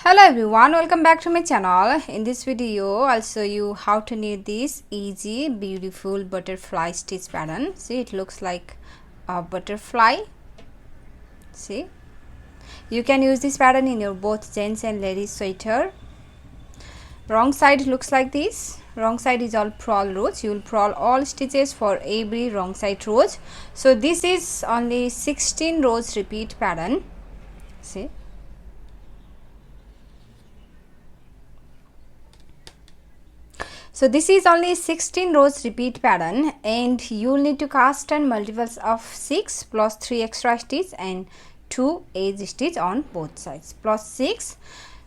Hello everyone, welcome back to my channel. In this video I'll show you how to knit this easy beautiful butterfly stitch pattern. See, it looks like a butterfly. See, you can use this pattern in your both gents and ladies sweater. Wrong side looks like this. Wrong side is all purl rows. You will purl all stitches for every wrong side rows. So this is only 16 rows repeat pattern. See, so this is only 16 rows repeat pattern, and you will need to cast on multiples of 6 plus 3 extra stitch and 2 edge stitch on both sides. Plus 6,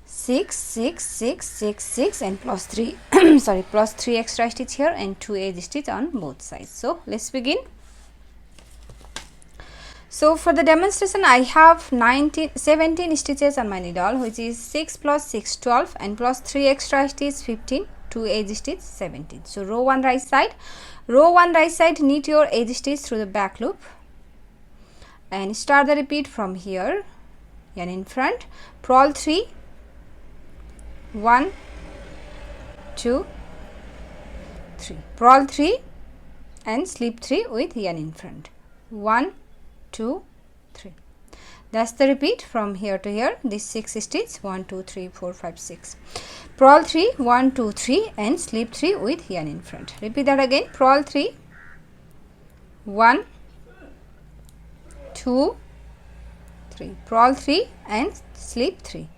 6, 6, 6, 6, 6 and plus 3 sorry, plus 3 extra stitch here and 2 edge stitch on both sides. So let's begin. So for the demonstration I have 17 stitches on my needle, which is 6 plus 6 12 and plus 3 extra stitch 15, 2 edge stitch 17. So row 1 right side, knit your edge stitch through the back loop and start the repeat from here. Yarn in front, purl 3, 1, 2, 3, purl 3 and slip 3 with yarn in front, 1, 2, 3. That's the repeat from here to here. This 6 stitch, 1, 2, 3, 4, 5, 6. Purl 3, 1, 2, 3 and slip 3 with yarn in front. Repeat that again. Purl 3, 1, 2, 3. Purl 3 and slip 3,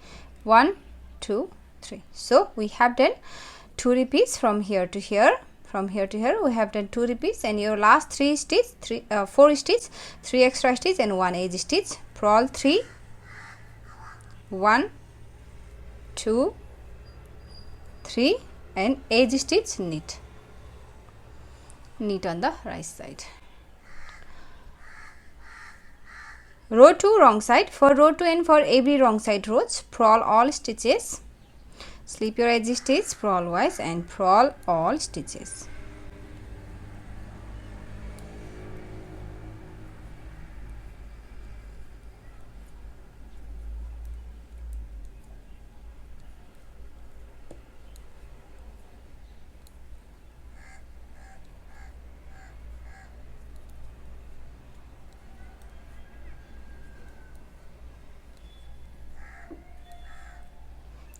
1, 2, 3. So we have done 2 repeats from here to here. From here to here we have done 2 repeats, and your last 4 stitch, 3 extra stitch and 1 edge stitch. Purl 3, 1, 2, 3 and edge stitch, knit on the right side. Row 2 wrong side. For row 2 and for every wrong side rows, purl all stitches, slip your edge stitch purl wise and purl all stitches.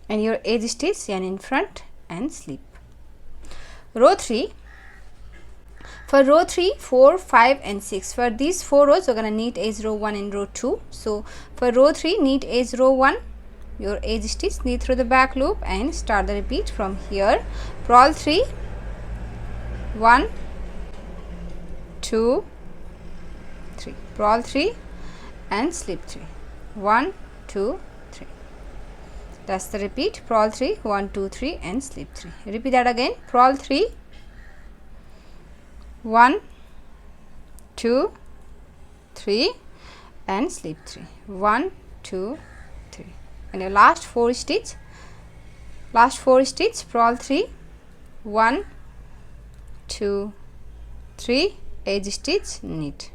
And your edge stitch yarn in front and slip. Row 3. For row 3, 4, 5 and 6. For these 4 rows you're going to knit edge row 1 and row 2. So for row 3, knit edge row 1, your edge stitch, knit through the back loop and start the repeat from here. Purl 3, 1, 2, 3. Purl 3 and slip 3, 1, 2, 3. That's the repeat. Purl 3, 1, 2, 3 and slip 3. Repeat that again. Purl 3, 1, 2, 3 and slip 3, 1, 2, 3. And your last 4 stitch, purl 3, 1, 2, 3, edge stitch, knit.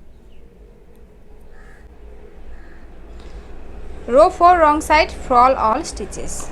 Row 4 wrong side, purl all stitches.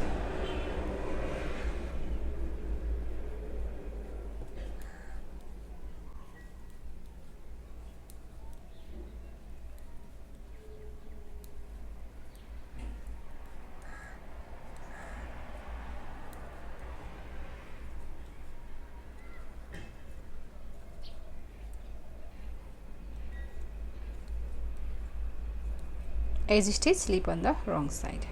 Edge stitch, slip on the wrong side.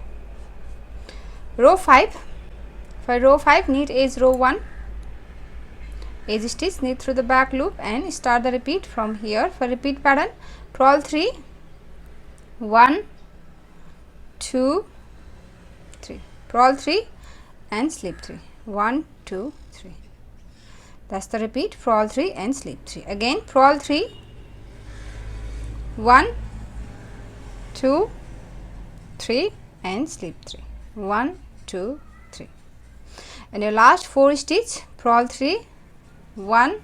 Row 5. For row 5, knit edge row 1, edge stitch, knit through the back loop and start the repeat from here. For repeat pattern, purl 3, 1, 2, 3. Purl 3 and slip 3, 1, 2, 3. That's the repeat. Purl 3 and slip 3. Again, purl 3, 1, 2, 3 and slip 3, 1, 2, 3. And your last 4 stitch, purl 3, 1,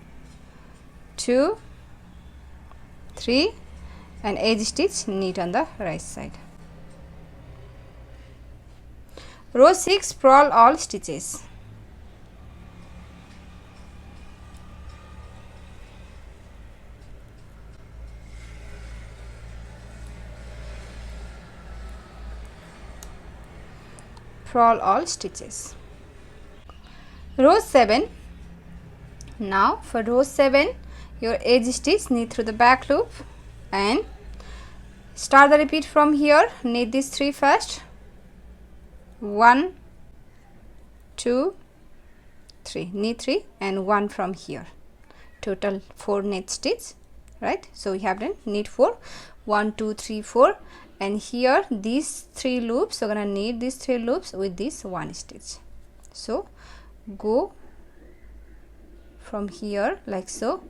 2, 3 and edge stitch, knit on the right side. Row 6, purl all stitches. Purl all stitches. Row 7. Now for row 7, your edge stitch, knit through the back loop and start the repeat from here. Knit these 3 first. 1, 2, 3. Knit 3 and 1 from here. Total 4 knit stitch, right? So we have done knit 4, 1, 2, 3, 4, and here these 3 loops. So gonna knit these 3 loops with this 1 stitch. So go from here like so,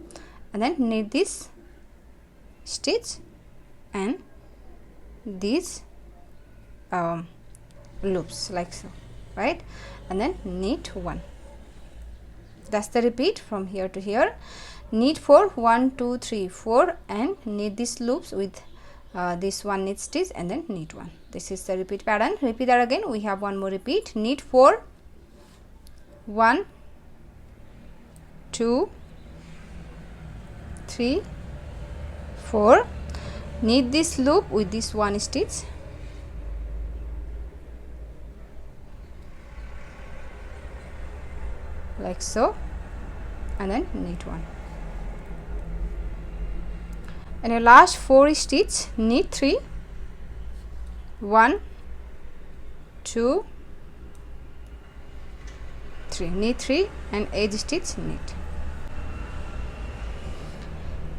and then knit this stitch and these loops like so, right? And then knit 1. That's the repeat from here to here. Knit 4, 1, 2, 3, 4, and knit these loops with this 1 knit stitch and then knit 1. This is the repeat pattern. Repeat that again. We have one more repeat. Knit 4, 1, 2, 3, 4. Knit this loop with this 1 stitch. Like so, and then knit 1. And your last 4 stitch, knit 3, 1, 2, 3. Knit 3 and edge stitch, knit.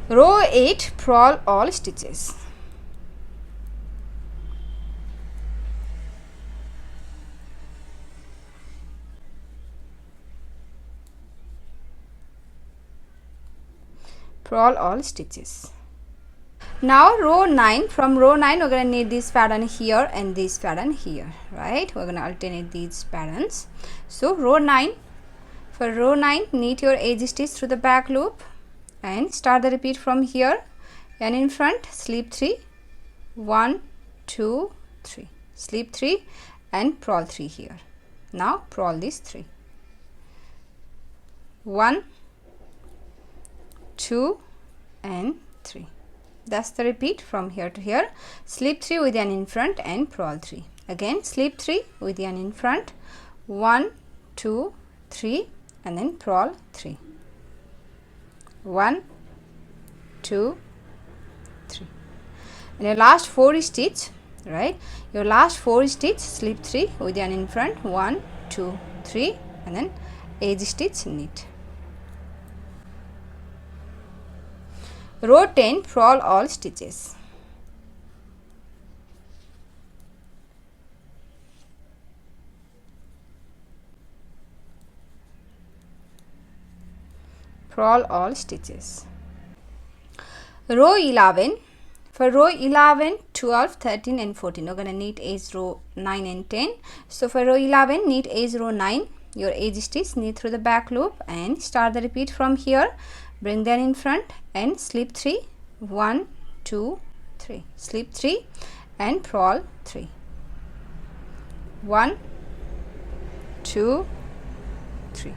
Row 8, purl all stitches. Purl all stitches. Now row 9, from row 9 we're going to knit this pattern here and this pattern here, right? We're going to alternate these patterns. So row 9, for row 9 knit your edge stitch through the back loop and start the repeat from here. And in front, slip 3, 1, 2, 3, slip 3 and purl 3 here. Now purl these 3, 1, 2 and 3. That's the repeat from here to here. Slip 3 with yarn in front and purl 3. Again slip 3 with yarn in front, 1, 2, 3 and then purl 3, 1, 2, 3. And your last 4 stitch, right? Your last 4 stitch, slip 3 with yarn in front, 1, 2, 3 and then edge stitch, knit. Row 10, purl all stitches. Purl all stitches. Row 11, for row 11, 12, 13 and 14 we're going to knit edge row 9 and 10. So for row 11, knit edge row 9, your edge stitch, knit through the back loop and start the repeat from here. Bring them in front and slip 3, 1, 2, 3, slip 3 and purl 3, 1, 2, 3.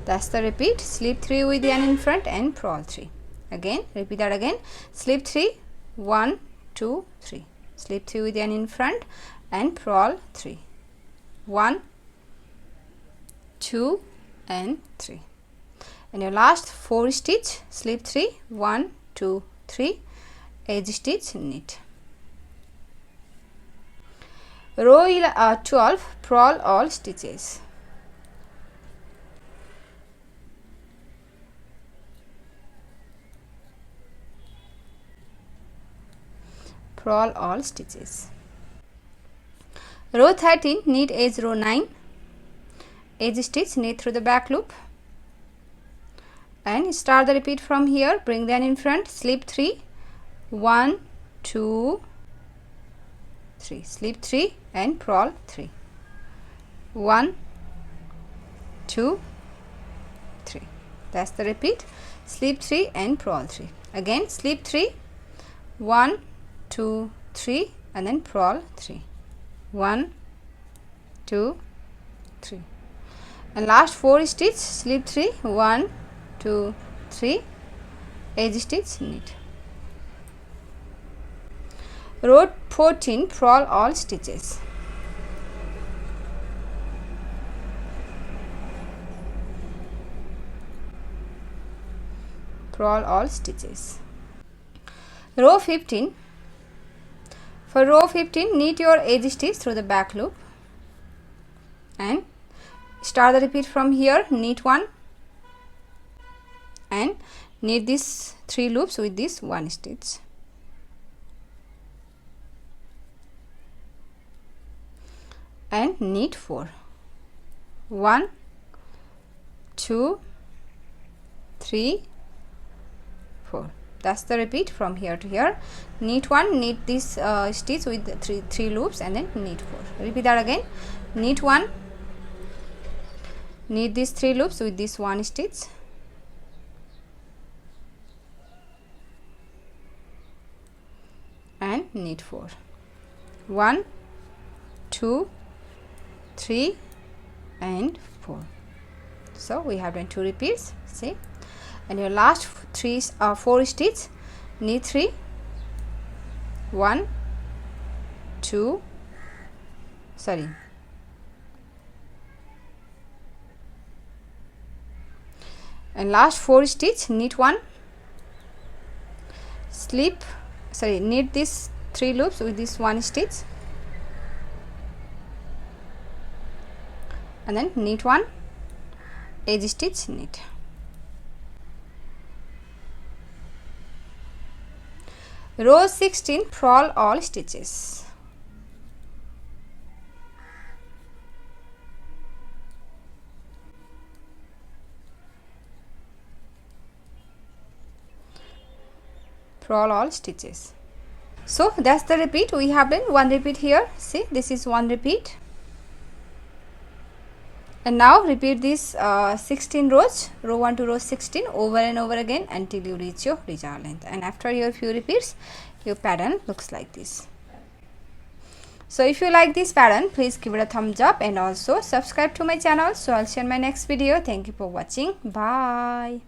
That's the repeat. Slip 3 with yarn in front and purl 3. Again repeat that again. Slip 3, 1, 2, 3, slip 3 with yarn in front and purl 3, 1, 2 and 3. And your last 4 stitch, slip 3, 1, 2, 3, edge stitch, knit. Row 12, purl all stitches. Purl all stitches. Row 13, knit edge row 9, edge stitch, knit through the back loop and start the repeat from here. Bring them in front, slip 3, 1, 2, 3, slip 3 and purl 3, 1, 2, 3. That's the repeat. Slip 3 and purl 3. Again slip 3, 1, 2, 3 and then purl 3, 1, 2, 3, and last 4 stitch slip 3, 1 2 3, edge stitch, knit. Row 14, purl all stitches. Purl all stitches. Row 15. For row 15, knit your edge stitch through the back loop and start the repeat from here. Knit 1 and knit these 3 loops with this 1 stitch. And knit 4. 1 2 3 4. That's the repeat from here to here. Knit 1, knit this stitch with the 3 loops and then knit 4. Repeat that again. Knit 1, knit these 3 loops with this 1 stitch and knit 4. 1 2 3 and 4. So we have done 2 repeats. See, and your last 4 stitch, knit 3, 1 2 sorry and last 4 stitch, knit 1, knit these 3 loops with this 1 stitch and then knit 1, edge stitch, knit. Row 16, purl all stitches. Purl all stitches. So that's the repeat. We have done 1 repeat here. See, this is 1 repeat. And now repeat this 16 rows, row 1 to row 16, over and over again until you reach your desired length. And after your few repeats, your pattern looks like this. So if you like this pattern, please give it a thumbs up and also subscribe to my channel. So I'll see you in my next video. Thank you for watching. Bye.